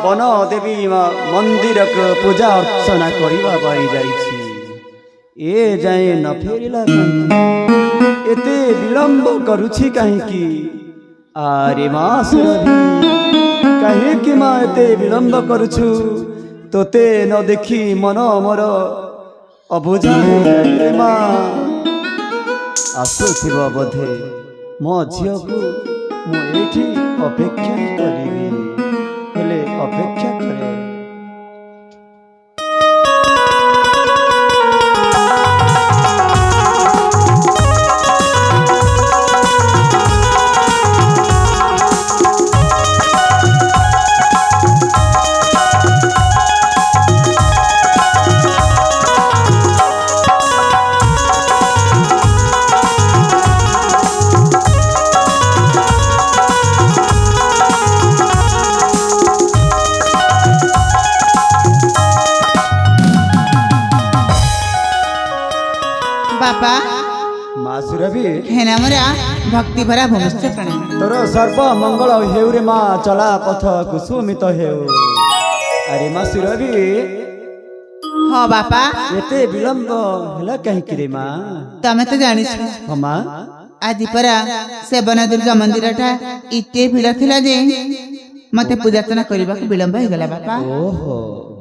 बन देवी मंदिर को पूजा अर्चना करने जाइछि ए जाए न फेरिला एते विलंब करुछि कहीं आरे माँ सुरभि कहीं माँ एते विलंब करुछु तोते न देखी मन मोर अबुझा रे माँ आसुथिब बोधे मो झील को मुझे अपेक्षा करी हेले अपेक्षा करे बापा माँ सुरभि हेना मोरा भक्ति भरा भूमिष्ठ प्रणाम तोर सर्व मंगल हेउ रे माँ चला पथ कुसुमित हेउ अरे माँ सुरभि हाँ बापा एते विलंब हेला कहीं रे माँ तमे तो जानिछ हाँ माँ आज परा सेबना दुर्गा मंदिर टा इते भीड़ थिला जे मते पूजार्चना करबा विलंब हो गला बापा ओहो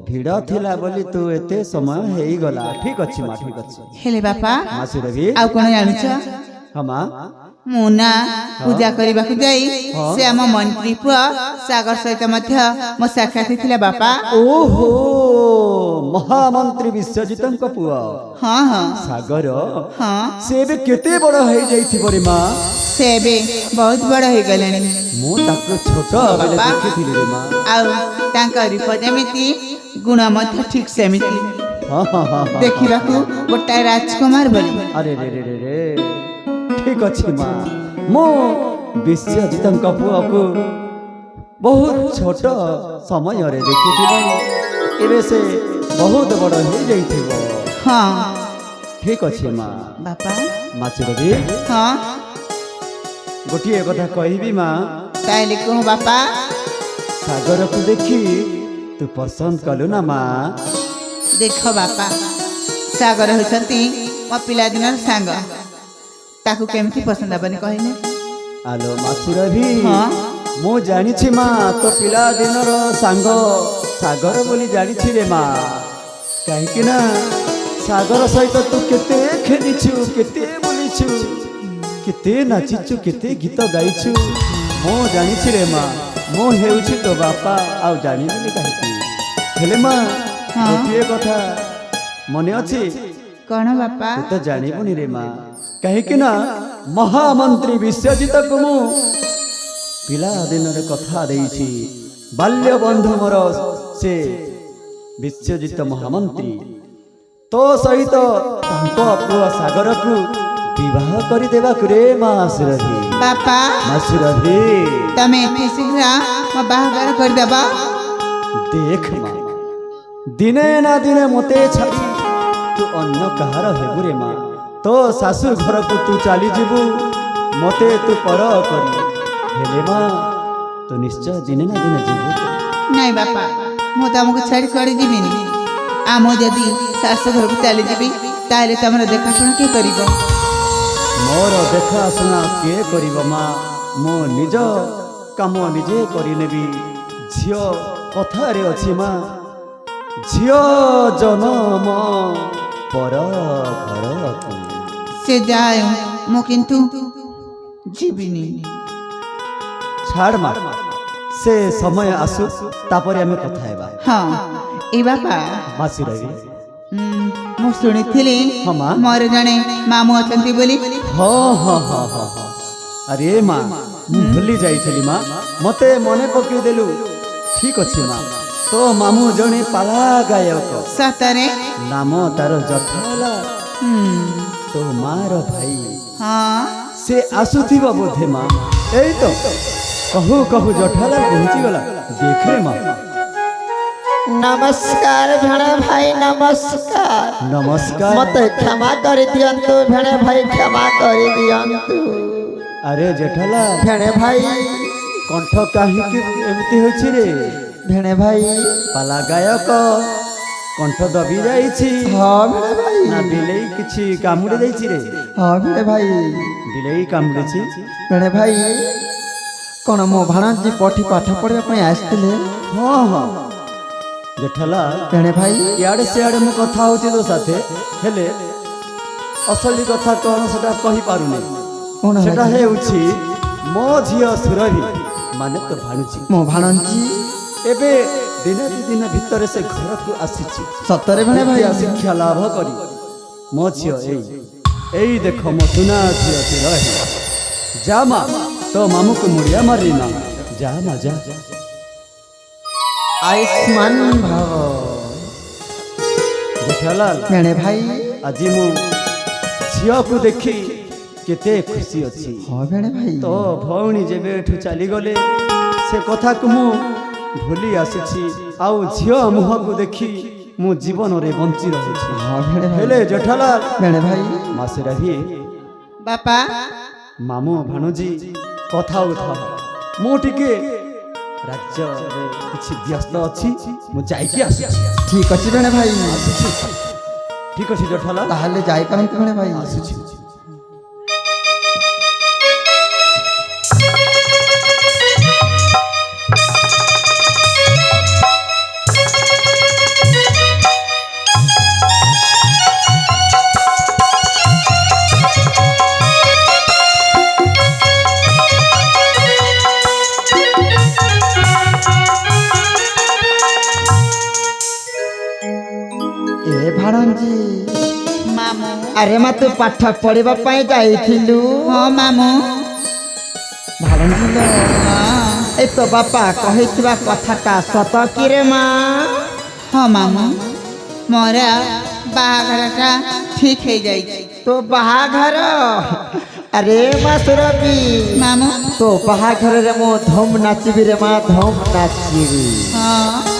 भीड़ थिला बोली तू एते समय हेई गला ठीक अछि माँ ठीक अछि हेले बापा माँ सुरभि आ कोन जानिछ हाँ माँ मुना पूजा करबा जाई से हम मंत्री पुआ सागर सहित मध्य मो साक्षात थिला बापा ओहो महामंत्री विश्वजितंक पुआ हाँ हाँ सागर हाँ से भी केते बड़ हो जाइथिबो रे माँ से बे बहुत बड़ हो गलेनी मो ताको छोट बेले देखिथिली रे माँ आ तांका रूप जेमिति गुण मध्य ठीक सेमिति हाँ हाँ हाँ देखिबा को गोटा राजकुमार बोली अरे रे रे रे रे ठीक अछि माँ मो विश्वजितंक पुआ को बहुत छोट समय रे देखिथिली एबे से बहुत बड़ हो जाइथिबो हाँ ठीक अछि माँ बापा माँ सुरभि हाँ गोटिए कथा कहबी माँ ताइले को बापा सागर को देखी तू पसंद कलु ना माँ देखो बापा सागर होचंती मो पिला दिनर सांग ताकू केमती पसंद आबनी कहले आलो माँ सुरभि हाँ मु जानिछि माँ तो पिला दिनर सांग सागर बोली जानिछि रे माँ कहीं ना सागर सहित तू केते खेलिछु केते बोलिछु केते नाचिछु केते गीत गाइछु मो जानिछि रे माँ मो हेउछि तो बापा आउ जानिबेनी काहेकि हेले माँ हाँ। गोटिए कथा मने अछि कौन बापा तू तो जानिबुनी रे माँ कहीं ना महामंत्री विश्वजित को मु पिला दिन रे कथा देइछि बाल्य बंधु मोर से विश्वजित महामंत्री तो सहित तांको पुआ सागर को विवाह करि देबा रे माँ सुरभि बापा माँ सुरभि तमे एते शीघ्र मो बाहागर कर देबा देख माँ दिने ना दिने मते छाड़ी तू अन्य कहार हेबु रे माँ तो सासु घर को तू चली जीवु मते तू पर करी हेले माँ तो निश्चय दिने ना दिने जीवु नहीं बापा मो तुमको छाड़ी कर जीविनी आ मो जदी सासु घर को चली जीवी ताले तमरा देखाशुना के करिबो मोर देखा सुना किए करिब माँ मो निज काम निजे करि नेबी झियो कथारे अछि माँ झियो जनम पर घर से जाय मो किंतु जीविनी छाड़ मार से समय आसु तापरे हमें कथा हेबा हाँ ए बापा माँ सुरभि मु शुणी हाँ माँ मोर जने मामू अछंती बोली हाँ हाँ हाँ हाँ हाँ अरे माँ भूली जाइली माँ मते मने पकई देलु ठीक अच्छे माँ तो मामू जने पाला गायक सतरे नाम तार जठाला तो मार भाई हाँ से आसुथिबा बोधे माँ एई तो कहू कहू जठाला पहुँची गला देख रे माँ नमस्कार भेणे भाई नमस्कार नमस्कार मत क्षमा कर दियंतु भेणे भाई क्षमा कर दियंतु अरे जेठाला भेणे भाई कंठ काहे के एमती होछि रे ভেণে ভাই ପାଲା ଗାୟକ କଣ୍ଠ ଦବି ଯାଇଛି ହଁ ଭେଣେ ଭାଇ ନା ବିଲେଇ କିଛି କାମୁଡ଼ି ଦେଇଛି ରେ? ହଁ ଭେଣେ ଭାଇ ବିଲେଇ କାମୁଡ଼ିଛି? ଭେଣେ ଭାଇ କ'ଣ ମୋ ଭାଣଜୀ ପଠି ପାଠ ପଢ଼ିବା ପାଇଁ ଆସିଥିଲେ? ହଁ ହଁ ଜେଠାଲା ଭେଣେ ଭାଇ ଇଆଡ଼େ ସିଆଡ଼େ ମୁଁ କଥା ହେଉଛି ତୋ ସାଥେ, ହେଲେ ଅସଲି କଥା କ'ଣ ସେଟା କହିପାରୁନି। କ'ଣ ସେଟା ହେଲା? ହେଉଛି ମୋ ଝିଅ ସୁରଭି ମାନେ ତ ଭାଣୁଛି। ମୋ ଭାଣଜୀ ଏବେ ଦିନେ ଦୁଇ ଦିନ ଭିତରେ ସେ ଘରକୁ ଆସିଛି ସତରେ ଭେଣେ ଭାଇ ଶିକ୍ଷା ଲାଭ କରି। ମୋ ଝିଅ ଏଇ ଦେଖ ମୋ ସୁନା ଝିଅ ସୁରଭି। ଯା ମା ତୋ ମାମୁକୁ ମୁଡ଼ିଆ ମାରି ମା, ଯା ମା ଯା। ଆୟୁଷ୍ମାନ ଭବ। ଜେଠାଲାଲ ଭେଣେ ଭାଇ ଆଜି ମୁଁ ଝିଅକୁ ଦେଖି କେତେ ଖୁସି ଅଛି। ହଁ ଭେଣେ ଭାଇ ତ ଭଉଣୀ ଯେବେ ଏଠୁ ଚାଲିଗଲେ ସେ କଥାକୁ ମୁଁ ଭୁଲି ଆସିଛି, ଆଉ ଝିଅ ମୁହଁକୁ ଦେଖି ମୁଁ ଜୀବନରେ ବଞ୍ଚି ରହିଛି। ହଁ ଭେଣେ ଭାଇ ହେଲେ ଜେଠାଲାଲ ଭେଣେ ଭାଇ ମାସେ ରହି ବାପା ମାମୁଁ ଭାଣୁଜୀ କଥା ଉଠା, ମୁଁ ଟିକେ ରାଜ୍ୟରେ କିଛି ବ୍ୟସ୍ତ ଅଛି, ମୁଁ ଯାଇକି ଆସୁଛି। ଠିକ ଅଛି ଭେଣେ ଭାଇ ଠିକ ଅଛି ଜେଠାଲାଲ, ତାହେଲେ ଯାଇପାରନ୍ତି ଭେଣେ ଭାଇ। ଆସୁଛି। ଏ ଭାଣଜୀ ମାମୁଁ ଆରେ ମା ତୁ ପାଠ ପଢିବା ପାଇଁ ଯାଇଥିଲୁ? ହଁ ମାମୁଁ ଭାଣଜୀ ଲୋ, ହଁ ଏ ତୋ ବାପା କହିଥିବା କଥାଟା ସତ କିରେ ମା? ହଁ ମାମୁଁ ମୋର ବାହାଘରଟା ଠିକ ହେଇଯାଇଛି। ତୋ ବାହାଘର? ଆରେ ମା ସୁରଭି ମାମୁଁ ତୋ ବାହାଘରରେ ମୁଁ ଧୁମ୍ ନାଚିବି ରେ ମା, ଧୁମ୍ ନାଚିବି। ହଁ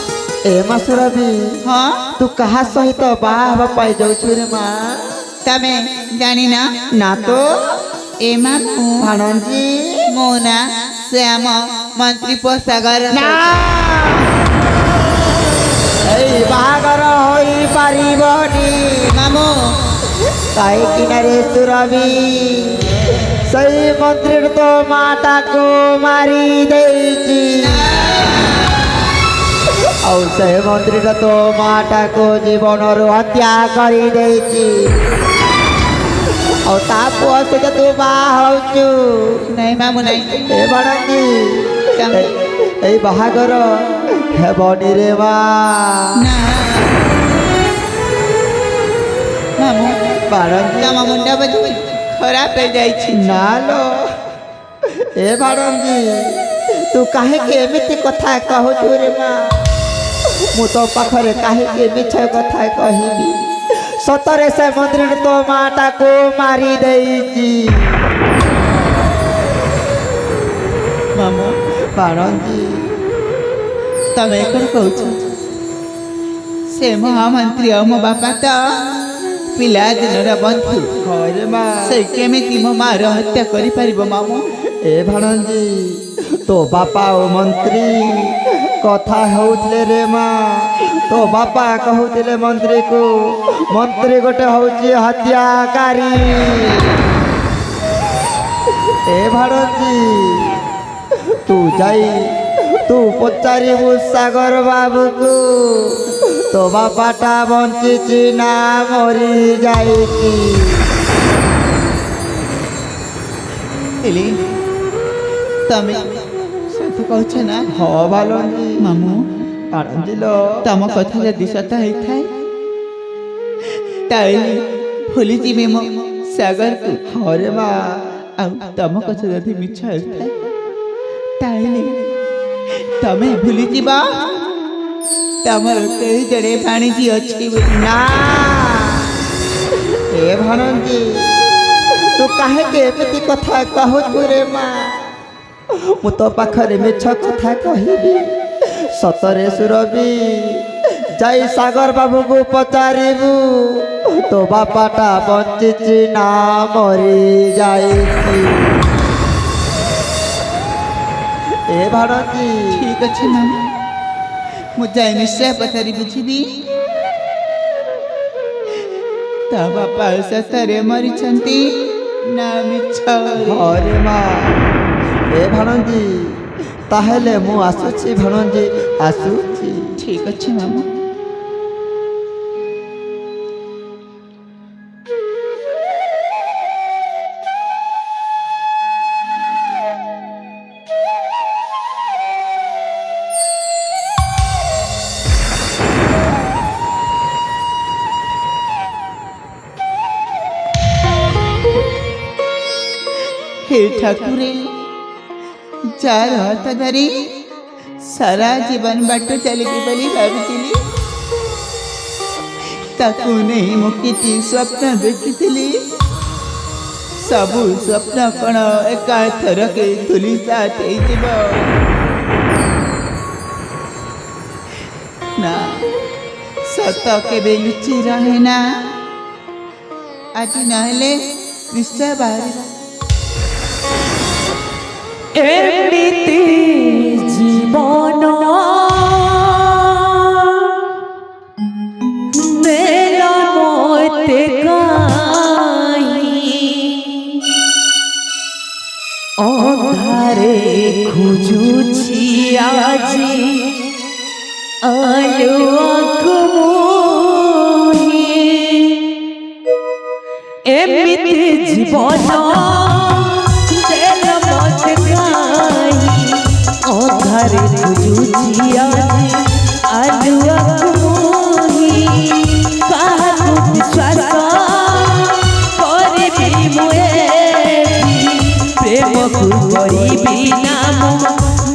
ଏ ମା ସୁରଭି ହଁ ତୁ କାହା ସହିତ ବାହା ହେବା ପାଇଁ ଯାଉଛୁ ରେ ମା? ତମେ ଜାଣିନ? ନା ତ ଏ ମାମୁଁ ଭାଣଜୀ। ମୋ ନା ଶ୍ୟାମ ମନ୍ତ୍ରୀ ପୋଷାକର। ନା ଏଇ ବାହାଘର ହୋଇପାରିବନି ମାମୁଁ କାହିଁକି ନା ରେ ସୁରଭି ସେଇ ମନ୍ତ୍ରୀର ତ ମାଟାକୁ ମାରି ଦେଇଛି, ଆଉ ସେ ମନ୍ତ୍ରୀଟା ତ ମାଟାକୁ ଜୀବନରୁ ହତ୍ୟା କରିଦେଇଛି, ଆଉ ତା ପୁଅ ସହିତ ତୁ ବାହା ହଉଛୁ। ନାଇଁ ମାମୁଁ ନାଇଁ। ଏ ଭାଣଜୀ ଏଇ ବାହାଘର ହେବନି ରେ ମା। ନା ମାମୁଁ ଭାଣଜୀ ତମ ମୁଣ୍ଡ ବୋଧେ ଖରାପ ହେଇଯାଇଛି। ନା ଲୋ ଏ ଭାଣଜୀ ତୁ କାହିଁକି ଏମିତି କଥା କହୁଛୁ ରେ ମା? ମୁଁ ତୋ ପାଖରେ କାହିଁକି ମିଛ କଥା କହିବି? ସତରେ ସେ ମନ୍ଦିରରେ ତୋ ମାଟାକୁ ମାରି ଦେଇଛି। ମାମୁଁ ଭାଣଜୀ ତମେ କ'ଣ କହୁଛ? ସେ ମହାମନ୍ତ୍ରୀ ଆଉ ମୋ ବାପା ତ ପିଲାଦିନର ବନ୍ଧୁ। ହରେ ମା ସେ କେମିତି ମୋ ମାର ହତ୍ୟା କରିପାରିବ ମାମୁଁ? ଏ ଭାଣଜୀ ତୋ ବାପା ଓ ମନ୍ତ୍ରୀ କଥା ହେଉଥିଲେ ରେ ମା। ତୋ ବାପା କହୁଥିଲେ ମନ୍ତ୍ରୀକୁ ମନ୍ତ୍ରୀ ଗୋଟେ ହଉଛି ହତ୍ୟାକାରୀ। ଏ ଭାଣଜୀ ତୁ ଯାଇ ତୁ ପଚାରିବୁ ସାଗର ବାବୁକୁ ତୋ ବାପାଟା ବଞ୍ଚିଛି ନା ମରି ଯାଇଛି। ହେଲେ ତମେ ସତ କହୁଛ ନା? ହଁ ଭାଲଞ୍ଜି ମାମୁଁ ଆଣନ୍ଦିଲ ତମ କଥା ଯଦି ସତ ହେଇଥାଏ ତାହେଲେ ଭୁଲିଯିବି ମୋ ସାଗରକୁ। ହରେ ମା ଆଉ ତମ କଥା ଯଦି ମିଛ ହେଇଥାଏ ତାହେଲେ ତମେ ଭୁଲିଯିବ ତମର କେହି ଜଣେ ଭାଣିଜୀ ଅଛି ବୋଲି। ନା ଏ ଭାଣଞ୍ଜି ତୁ କାହିଁକି ଏମିତି କଥା କହୁଛୁ ରେ ମା? ମୁଁ ତୋ ପାଖରେ ମିଛ କଥା କହିବି? ସତରେ ସୁରଭି ଯାଇ ସାଗର ବାବୁକୁ ପଚାରିବୁ ତୋ ବାପାଟା ବଞ୍ଚିଛି ନା ମରି ଯାଇଛି। ଏ ଭାଣଜୀ ଠିକ ଅଛି ମାମୁଁ ମୁଁ ଯାଇ ନିଶ୍ଚୟ ପଚାରି ବୁଝିବି ତା ବାପା ସତରେ ମରିଛନ୍ତି ନା ମିଛ। ହରେ ମା ଏ ଭାଣଜୀ ତାହେଲେ ମୁଁ ଆସୁଛି ଭାଣଜୀ ଆସୁଛି। ଠିକ ଅଛି ମାମୁଁ। हे ठाकुरे जार हाथ धरी सारा जीवन बाट चलिबी बोली भाविथिली ताकू नहीं मु किछि स्वप्न देखिथिली सबु स्वप्न कण एका थरके धुलिसात हेइजिब ना सत केबे लुचि रहे ना आज नहले निश्चय बाहर एमिति जीवन मेरा मोते काई अंधारे खोजुछि आजी आलुआक मोहि एमिति जीवन अंधारे खोजुछि आजी आलुआक मोहि काहाकु विश्वास करिबि मुए प्रेम को करिबि नाम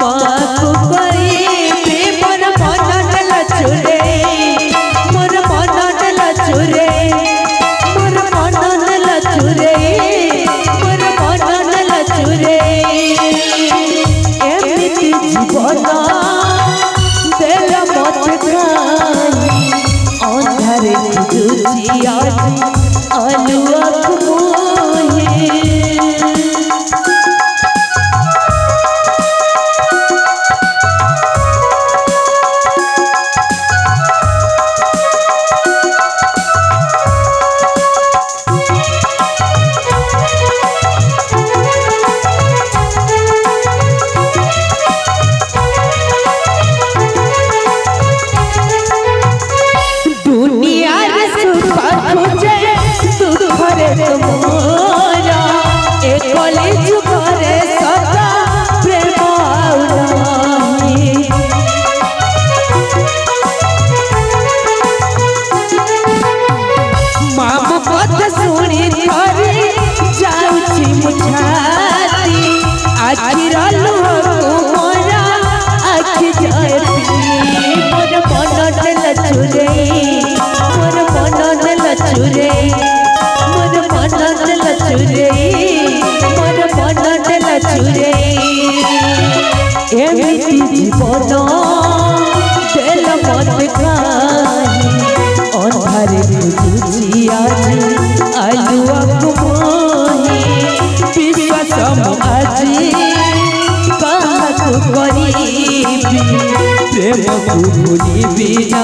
माकु करिबि मोर मन लचुरे मोर मन लचुरे मोर मन लचुरे मोर मन लचुरे एमिति जीवन देल मते खाई अंधारे खोजुछि आजी आलुआक मोहि एमिति जीवन देल मते खाई अंधारे खोजुछि आजी आलुआक मोहि विश्वास मु आजी काहाकु करिबि प्रेम को भूलिबि ना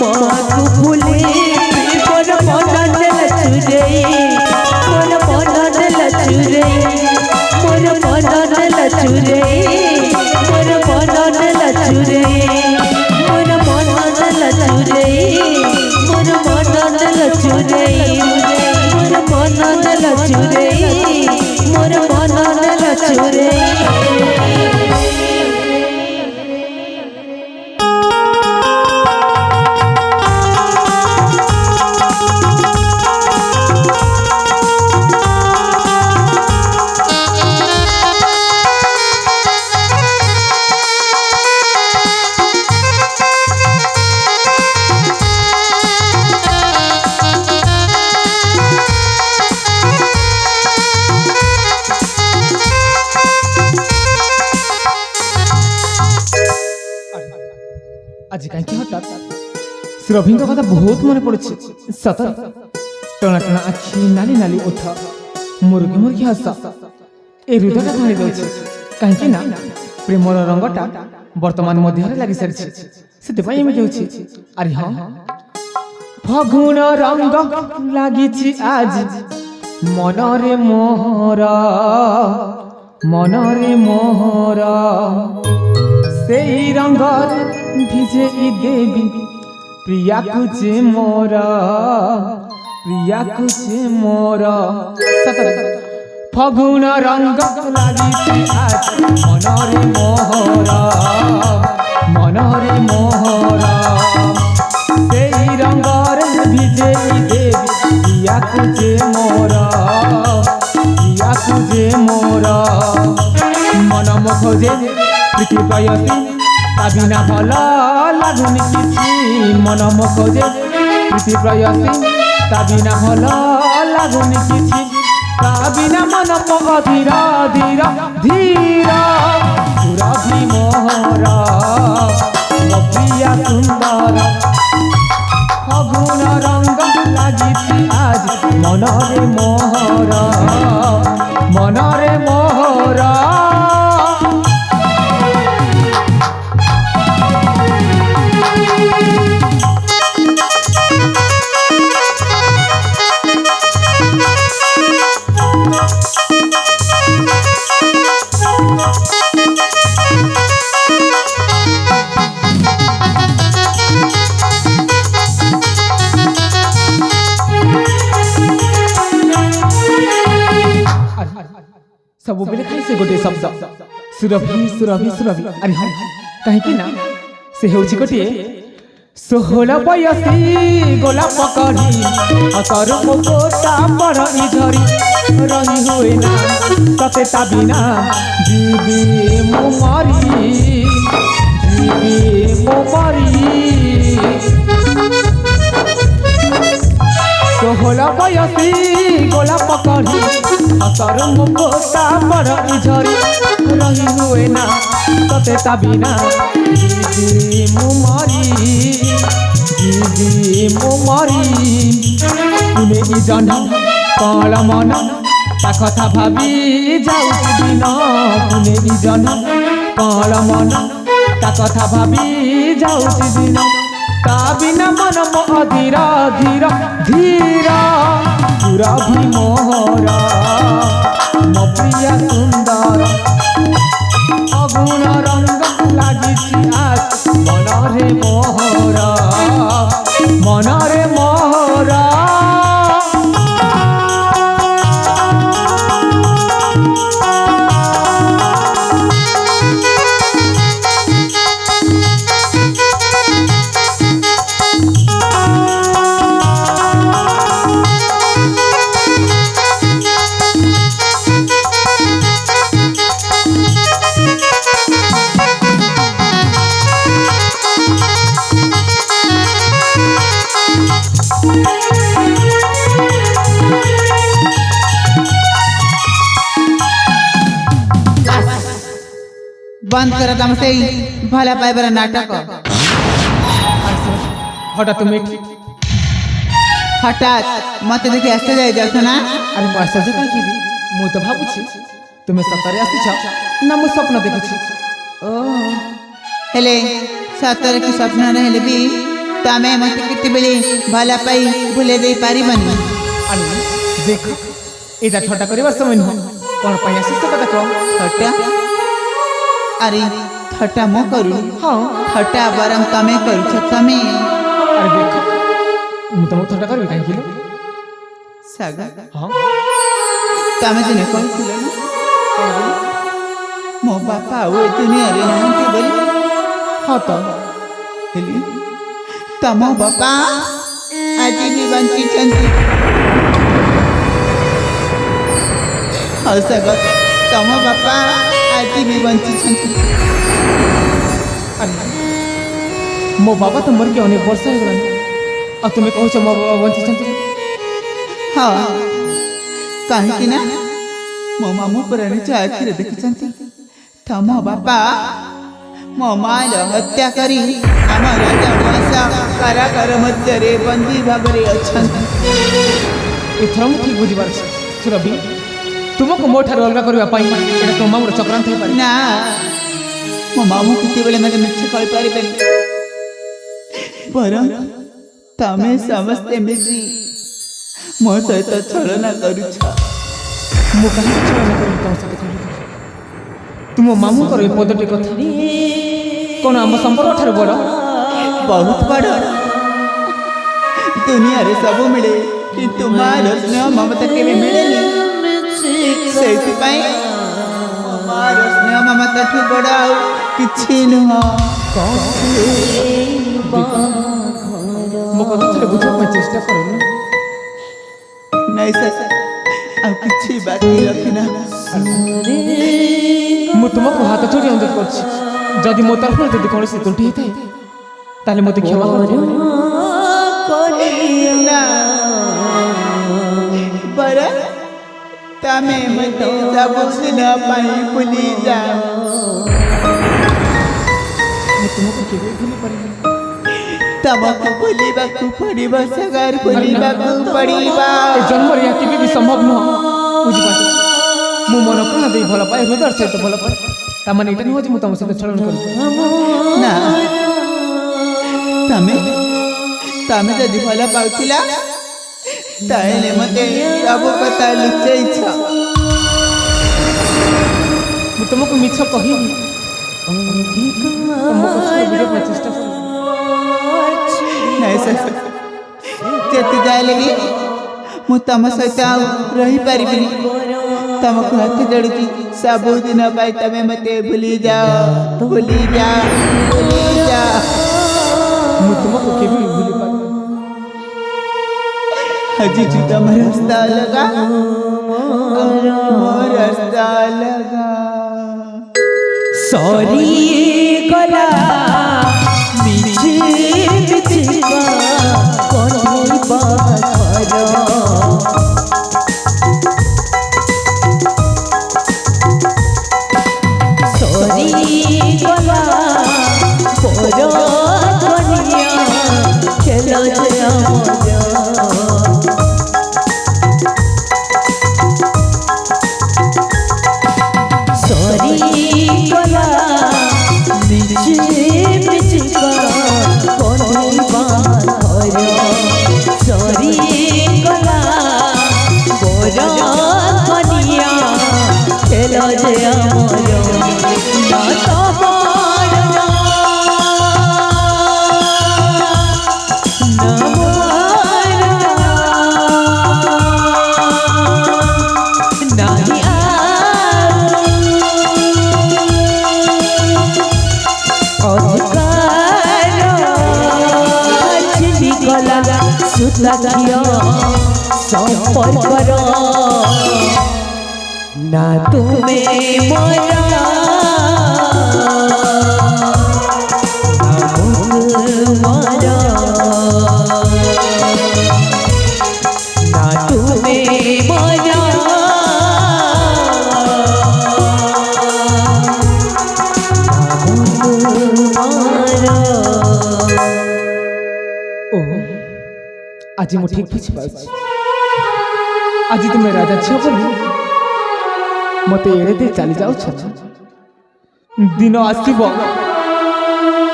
माकु भूलिबि मोर मन लचुरे मोर मन लचुरे मोर मन लचुरे मोर मन लचुरे मोर मन लचुरे मोर मन लचुरे मोर मन लचुरे मोर मन लचुरे आज कहीं हठात श्रभी कथा बहुत मन पड़े सत टना टना आखि नाली नाली उठ मुर्गी मुर्गी हस ए हृदय भारी दे कहीं ପ୍ରେମର ରଙ୍ଗଟା ବର୍ତ୍ତମାନ ମଧ୍ୟରେ ଲାଗି ସାରିଛି ସେଥିପାଇଁ ଏମିତି ହେଉଛି ଆରେ ହଁ ଫଗୁଣ ରଙ୍ଗ ଲାଗିଛି ଆଜି ମନରେ ମୋହର ସେଇ ରଙ୍ଗରେ ଭିଜେଇ ଦେବି ପ୍ରିୟାକୁ ଯେ ମୋର ସତରେ ଫଗୁଣ ରଙ୍ଗ ଲାଗିଛି ଆଜି ମନରେ ମୋହର ସେଇ ରଙ୍ଗରେ ଭିଜେଇ ଦେବି ପ୍ରିୟାକୁ ଯେ ମୋର ମନ ମୋ ଖୋଜେ ପ୍ରୀତି ପ୍ରେୟସୀ ତା ବିନା ଭଲ ଲାଗୁନି କିଛି ମନ ମୋ ଖୋଜେ ପ୍ରୀତି ପ୍ରେୟସୀ ତା ବିନା ଭଲ ଲାଗୁନି କିଛି ତା ବିନା ମନ ମୋ ଧୀର ସୁରଭି ମୋହର ମୋ ପ୍ରିୟା ସୁନ୍ଦର ଫଗୁଣ ରଙ୍ଗ ଲାଗିଛି ଆଜି ମନରେ ମୋହର ସବୁବେଳେ ଖାଇ ସେ ଗୋଟିଏ ଶବ୍ଦ ସୁରଭି ଆରେ ହଁ କାହିଁକି ନା ସେ ହେଉଛି ଗୋଟିଏ 16 ବୟସୀ ଗୋଲାପ କଢ଼ି ଅତର ମୋଟା ପଡ଼ି ଝରି ରହି ହୁଏ ନା ତତେ ତା ବିନା ଯିବି ମୁଁ ମରି 16 ବୟସୀ ଗୋଲାପ କଢ଼ି ଅତର ମୋଟା ପଡ଼ି ଝରି ରହି ହୁଏ ନା ତତେ ତା ବିନା ଯିବି ମୁଁ ମରି ତୁମେ ଇ ଜହ୍ନ କଳ ମନ ତା କଥା ଭାବି ଯାଉଛି ଦିନ ତୁମେ ଇ ଜହ୍ନ କଳ ମନ ତା କଥା ଭାବି ଯାଉଛି ଦିନ ତା ବିନା ମନ ମୋ ଧୀର ସୁରଭି ମୋହର ମୋ ପ୍ରିୟା ସୁନ୍ଦର ଫଗୁଣ ରଙ୍ଗ ଲାଗିଛି ଆଜି ମନରେ ମୋହର बंद कर दम से भला पाइबर नाटक हठात तुम हठात मत देखि आस्ते जाय जात ना अरे मु आश्चर्य कहीं मु तो भाबुछि तुम्हें सतरे आसी ना मु स्वप्न देखुछि ओ हेले सतरे की स्वप्न रहले भी तमे मत किति बेले भला पाई भूले दे पारिबनी अरे देख एटा ठट्टा करबा समय न कोन पई आसी तो कथा को ठट्टा अरे ठट्टा मो करू हां ठट्टा बरम तमे करू छ तमे अरे देख मु तो ठट्टा करबी काहे किलो सागा हां तमे दिने कहथिले ना मो बापा ओ दुनिया रे नहंती बोली हां तो हेली तम बापा आज भी बंची छंती हां सागा तम बापा आज भी बंची छंती अरे मो बाबा तो मर के अनेक वर्ष हो गए अब तुम्हें कहू मो बाबा बंची छंती हाँ कहीं ना मो मामू पुराणी आखिर देखी तम बापा मो माल हत्या करी आम राजा कारागार मध्य बंदी भाग अच्छा एथर मु ठीक बुझीबार सुरभि तुमको मो ठार अलग करबा पई एटा तुम मामूर चक्रांत हे पारे ना ମୋ ମାମୁଁ କେତେବେଳେ ମୋତେ ମିଛ କହିପାରିବେନି। ବରଂ ତମେ ସମସ୍ତେ ମିଶି ମୋ ସହିତ ଛଳନା କରୁଛ। ମୁଁ କାହିଁକି ଛଳନା କରିବି ତମ ସହିତ କହିଲି? ତୁମ ମାମୁଁଙ୍କର ଏ ପଦଟି କଥା କ'ଣ ଆମ ସମ୍ପର୍କ ଠାରୁ ବଡ଼? ବହୁତ ବଡ଼। ଦୁନିଆରେ ସବୁ ମିଳେ କିନ୍ତୁ ମାର ସ୍ନେହ ମମତା କେବେ ମିଳେନି। ସେଇଥିପାଇଁ ମାର ସ୍ନେହ ମମତାଠୁ ବଡ଼ ଆଉ କିଛି ନୁହଁ। ମୋ କଥା ଥରେ ବୁଝିବା ପାଇଁ ଚେଷ୍ଟା କରୁନ। ନାଇଁ ସାର୍, ଆଉ କିଛି ବାକି ରଖିନା। ମୁଁ ତୁମକୁ ହାତ ଯୋଡ଼ି ଅନୁରୋଧ କରୁଛି, ଯଦି ମୋ ତରଫରୁ ଯଦି କୌଣସି ତ୍ରୁଟି ହେଇଥାଏ ତାହେଲେ ମୋତେ କ୍ଷମା କରିଦିଅ। ନା ବରଂ ତମେ ମୋତେ ସବୁଦିନ ପାଇଁ ଭୁଲି ଯାଅ। ମୁଁ ତୁମକୁ କେବେ ଭୁଲି ପାରିବି? ତମକୁ ଭୁଲିବାକୁ ପଡ଼ିବ ସାଗର, ଭୁଲିବାକୁ ପଡ଼ିବ। ଏ ଜନ୍ମରେ ଏହା କେବେ ବି ସମ୍ଭବ ନୁହଁ। ବୁଝିପାରୁଛ? ମୁଁ ମନ ପ୍ରାଣ ଦେଇ ଭଲ ପାଏ, ହୃଦୟ ସହିତ ଭଲ ପାଏ। ତାମାନେ ଏଇଟା ନୁହଁ ଯେ ମୁଁ ତମ ସହିତ ଛଳନ କରିବି। ନା, ତମେ ଯଦି ଭଲ ପାଉଥିଲ ତାହେଲେ ମୋତେ ସବୁ କଥା ଲୁଚେଇଛ। ମୁଁ ତୁମକୁ ମିଛ କହିବି। ତମ କଥାକୁ ବୁଝିବା ପାଇଁ ଚେଷ୍ଟା କର। ନାଇଁ ସାର୍, ଯେତେ ଯାହେଲେ ବି ମୁଁ ତମ ସହିତ ଆଉ ରହିପାରିବିନି। ତମକୁ ହାତ ଯୋଡ଼ୁଛି, ସବୁଦିନ ପାଇଁ ତମେ ମୋତେ ଭୁଲି ଯାଅ, ଭୁଲି ଯାଅ, ଭୁଲି ଯାଅ। ମୁଁ ତୁମକୁ କେବେ ବି ଭୁଲି ପାରିବି। ଆଜି ତମ ରାସ୍ତା ଅଲଗା, ମୋ ରାସ୍ତା ଅଲଗା। ସରି ଗଲା ମିଛି ମିଛିକା କହିବା ଘର। ସରି ଗଲା ପର କନିଆ ଖେଳ ଯେ ଆମର। ସରିଗଲା ମିଛି ମିଛିକା କହିବା ଘର। ସରିଗଲା ବର କନିଆ ଖେଳ ଯେ ଆମର। ନା ତମର ନା ମୋର ନାହିଁ ଗଲା ସୁତା ଝିଅ ସମ୍ପର୍କର। ନା ତୁମେ ମୋର ନା ମୋର, ନା ତୁମେ ମୋର ଆଜି ମୁଁ ଠିକ୍ ବୁଝିପାରୁଛି। ଆଜି ତୁମେ ରାଜା ଝିଅ ବୋଲି ମୋତେ ଏଡ଼େ ଦେଇ ଚାଲି ଯାଉଛ। ଦିନ ଆସିବ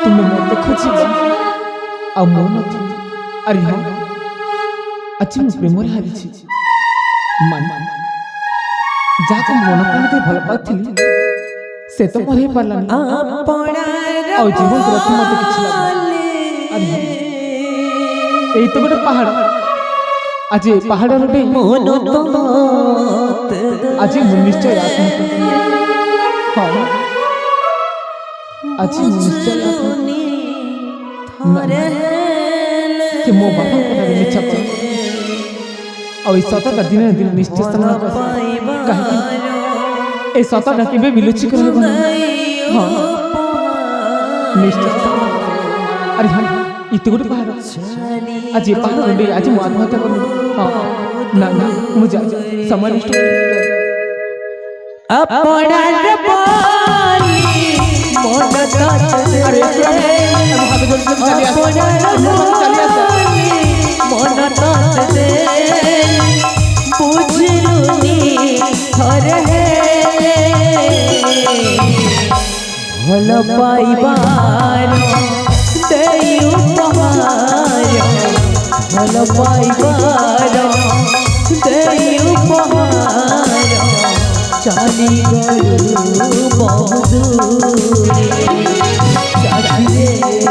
ତୁମେ ମୋତେ ଖୋଜିବ ଆଉ ମୁଁ ନଥିବି। ଆରେ ହଁ, ଆଜି ମୁଁ ପ୍ରେମରେ ହାରିଛି। ଯାହାକୁ ମନ ପ୍ରାଣ ଦେଇ ଭଲ ପାଉଥିଲି ସେ ତ ମୋର ହେଇପାରିଲାନି। ଆଉ ଜୀବନ ରଖି ମୋତେ କିଛି ଲାଗୁନି। ଆରେ ହଁ, ଏଇ ତ ଗୋଟେ ପାହାଡ଼। ଆଜି ଏ ପାହାଡ଼ର ଡେଇଁ ଆଜି ମୁଁ ନିଶ୍ଚୟ ଆତ୍ମହତ୍ୟା କରିବି। ହଁ, ଆଜି ମୁଁ ନିଶ୍ଚୟ ସେ ମୋ ବାପାଙ୍କ ନାଁରେ ମିଛ କହିବ। ଆଉ ଏଇ ସତଟା ଦିନେ ଦିନେ ନିଶ୍ଚୟ ସାମ୍ନାକୁ ଆସିବ। କାହିଁକି ଏ ସତଟା କେବେ ବି ଲୁଚିକି ରହିବ ନାହିଁ। ହଁ, ନିଶ୍ଚୟ। ଆରେ ହଁ, ଏତେ ଗୋଟେ ପାହାଡ଼। ଆଜି ଏ ପାହାଡ଼ ରେଣ୍ଡି ଆଜି ମୁଁ ଆତ୍ମହତ୍ୟା କରିବି। ହଁ, ନା ନା, ମୁଁ ଯାଏ ସମୟ ନଷ୍ଟ अपनार बोली मन तोते अरे हाथ जोड़ के चली मन तोते बुझलुनी थरे ଭଲ ପାଇବାର ଦେଇ ଉପହାର ଭଲ ପାଇବାର ଦେଇ ଉପହାର ଚାଲିଗଲୁ ବହୁ ଦୂରେ ସାଥିରେ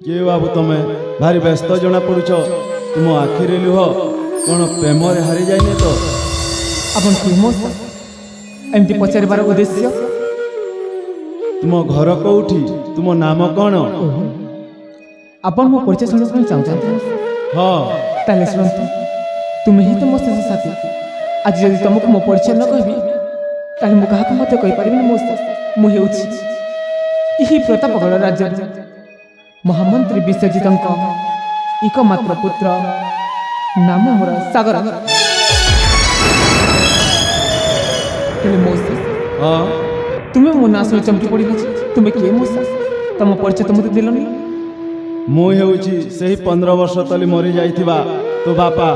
କିଏ ବାବୁ ତମେ ଭାରି ବ୍ୟସ୍ତ ଜଣା ପଡୁଛ ତୁମ ଆଖିରେ ଲୁହ କଣ ପ୍ରେମରେ ହାରି ଯାଇନି ତ ଆପଣ କିଏ ମଉସା ଏମିତି ପଚାରିବାର ଉଦ୍ଦେଶ୍ୟ ତୁମ ଘର କୋଉଠି ତୁମ ନାମ କଣ ଆପଣ ମୋ ପରିଚୟ ଶୁଣିବା ପାଇଁ ଚାହୁଁଛନ୍ତି ହଁ ତାହେଲେ ଶୁଣନ୍ତୁ ତୁମେ ହିଁ ତ ମୋ ଶେଷ ସାଥୀ ଆଜି ଯଦି ତମକୁ ମୋ ପରିଚୟ ନ କହିବି ତାହେଲେ ମୁଁ କାହାକୁ ମଧ୍ୟ କହିପାରିବିନି ମଉସା ମୁଁ ହେଉଛି ଏହି ପ୍ରତାପଗଡ଼ ରାଜ୍ୟର ମହାମନ୍ତ୍ରୀ ବିଶ୍ୱଜିତଙ୍କ ଏକମାତ୍ର ପୁତ୍ର ନାମ ମୋର ସାଗର ହେଲେ ମଉସା ହଁ ତୁମେ ମୋ ନାଁ ଶୁଣି ଚମକି ପଡ଼ିଲ ତୁମେ କିଏ ମଉସା ତମ ପରିଚୟ ତ ମୋତେ ଦେଲନି ମୁଁ ହେଉଛି ସେହି 15 ବର୍ଷ ତଳେ ମରି ଯାଇଥିବା ତୋ ବାପା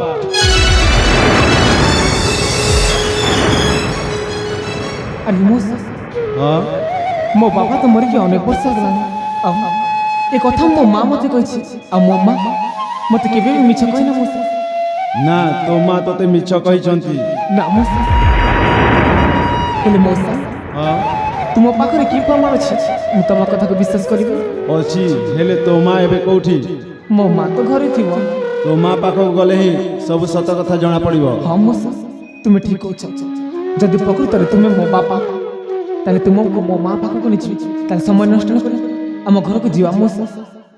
ଆରେ ମଉସା ହଁ ମୋ ବାପା ତ ମରିକି ଅନେକ ବର୍ଷ ହେଲାଣି ଆଉ ଏ କଥା ମୋ ମା ମୋତେ କହିଛି ଆଉ ମୋ ମା ମୋତେ କେବେ ବି ମିଛ କହିନା ମଉସା ନା ତୋ ମା ତୋତେ ମିଛ କହିଛନ୍ତି ନା ମଉସା ହେଲେ ମଉସା ହଁ ତୁମ ପାଖରେ କି ପ୍ରମାଣ ଅଛି ମୁଁ ତମ କଥାକୁ ବିଶ୍ୱାସ କରିବି ଅଛି ହେଲେ ତୋ ମା ଏବେ କୋଉଠି ମୋ ମା ତ ଘରେ ଥିବ ତୋ ମା ପାଖକୁ ଗଲେ ହିଁ ସବୁ ସତ କଥା ଜଣା ପଡିବ ହଁ ମଉସା ତୁମେ ଠିକ କହୁଛ ଯଦି ପ୍ରକୃତରେ ତୁମେ ମୋ ବାପା ତାହେଲେ ତୁମକୁ ମୋ ମା ପାଖକୁ ନେଇଯିବି ତାହେଲେ ସମୟ ନଷ୍ଟ ନ କରି ଆମ ଘରକୁ ଯିବା ମଉସା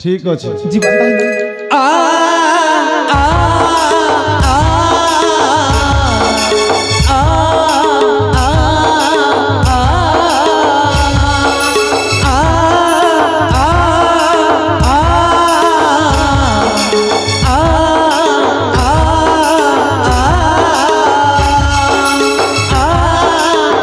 ଠିକ ଅଛି ଯିବା ତାହେଲେ